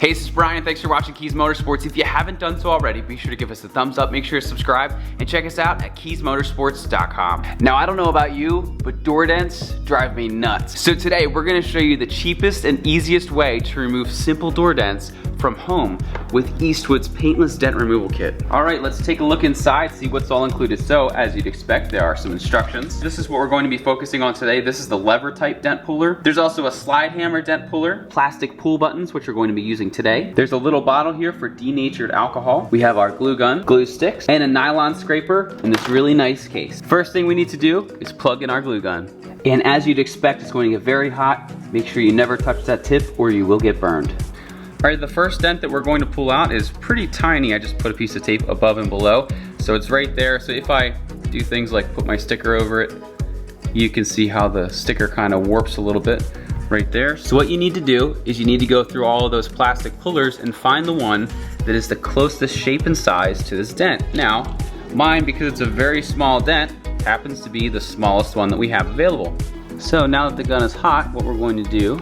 Hey, this is Brian. Thanks for watching Kies Motorsports. If you haven't done so already, be sure to give us a thumbs up, make sure to subscribe, and check us out at kiesmotorsports.com. Now, I don't know about you, but door dents drive me nuts. So today, we're gonna show you the cheapest and easiest way to remove simple door dents from home with Eastwood's Paintless Dent Removal Kit. All right, let's take a look inside, see what's all included. So, as you'd expect, there are some instructions. This is what we're going to be focusing on today. This is the lever type dent puller. There's also a slide hammer dent puller, plastic pull buttons, which we're going to be using today. There's a little bottle here for denatured alcohol. We have our glue gun, glue sticks, and a nylon scraper in this really nice case. First thing we need to do is plug in our glue gun. And as you'd expect, it's going to get very hot. Make sure you never touch that tip or you will get burned. All right, the first dent that we're going to pull out is pretty tiny. I just put a piece of tape above and below. So it's right there. So if I do things like put my sticker over it, you can see how the sticker kind of warps a little bit right there. So what you need to do is you need to go through all of those plastic pullers and find the one that is the closest shape and size to this dent. Now, mine, because it's a very small dent, happens to be the smallest one that we have available. So now that the gun is hot, what we're going to do,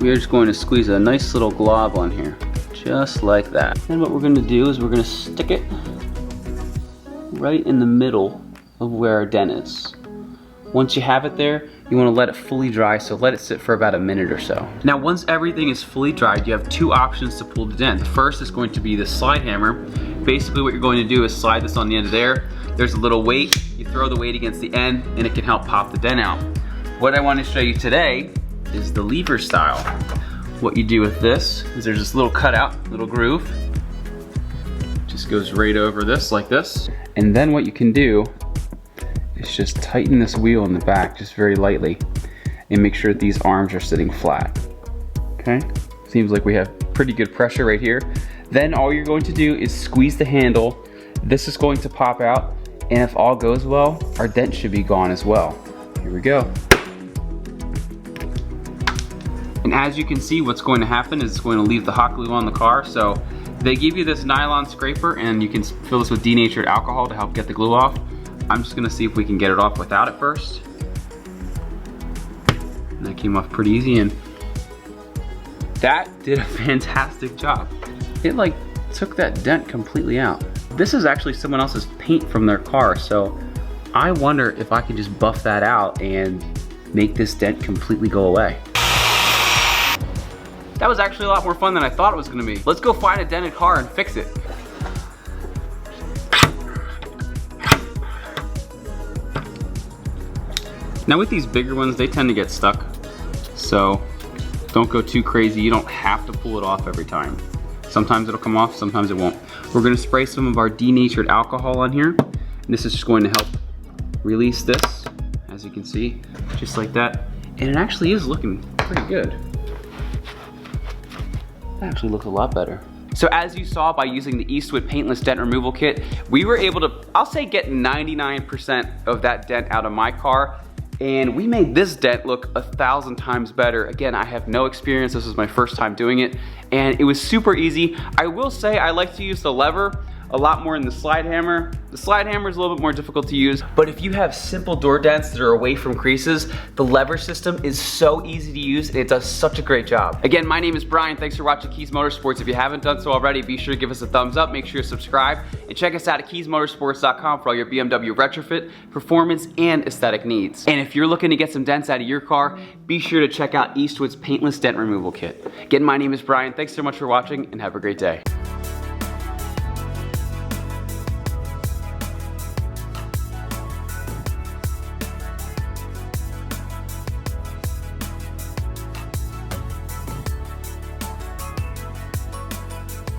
we are just going to squeeze a nice little glob on here, just like that. And what we're going to do is we're going to stick it right in the middle of where our dent is. Once you have it there, you want to let it fully dry, so let it sit for about a minute or so. Now, once everything is fully dried, you have two options to pull the dent. The first is going to be the slide hammer. Basically, what you're going to do is slide this on the end of there. There's a little weight. You throw the weight against the end, and it can help pop the dent out. What I want to show you today is the lever style. What you do with this is there's this little cutout, little groove. Just goes right over this like this. And then what you can do is just tighten this wheel in the back just very lightly and make sure that these arms are sitting flat. Okay? Seems like we have pretty good pressure right here. Then all you're going to do is squeeze the handle. This is going to pop out, and if all goes well, our dent should be gone as well. Here we go. And as you can see, what's going to happen is it's going to leave the hot glue on the car. So they give you this nylon scraper, and you can fill this with denatured alcohol to help get the glue off. I'm just gonna see if we can get it off without it first. And that came off pretty easy, and that did a fantastic job. It like took that dent completely out. This is actually someone else's paint from their car, so I wonder if I can just buff that out and make this dent completely go away. That was actually a lot more fun than I thought it was gonna be. Let's go find a dented car and fix it. Now with these bigger ones, they tend to get stuck. So don't go too crazy. You don't have to pull it off every time. Sometimes it'll come off, sometimes it won't. We're gonna spray some of our denatured alcohol on here. And this is just going to help release this, as you can see, just like that. And it actually is looking pretty good. That actually looks a lot better. So as you saw by using the Eastwood Paintless Dent Removal Kit, we were able to, I'll say, get 99% of that dent out of my car. And we made this dent look 1,000 times better. Again, I have no experience. This is my first time doing it. And it was super easy. I will say I like to use the lever a lot more in the slide hammer. The slide hammer is a little bit more difficult to use, but if you have simple door dents that are away from creases, the lever system is so easy to use and it does such a great job. Again, my name is Brian. Thanks for watching Kies Motorsports. If you haven't done so already, be sure to give us a thumbs up, make sure to subscribe, and check us out at kiesmotorsports.com for all your BMW retrofit, performance, and aesthetic needs. And if you're looking to get some dents out of your car, be sure to check out Eastwood's Paintless Dent Removal Kit. Again, my name is Brian. Thanks so much for watching and have a great day.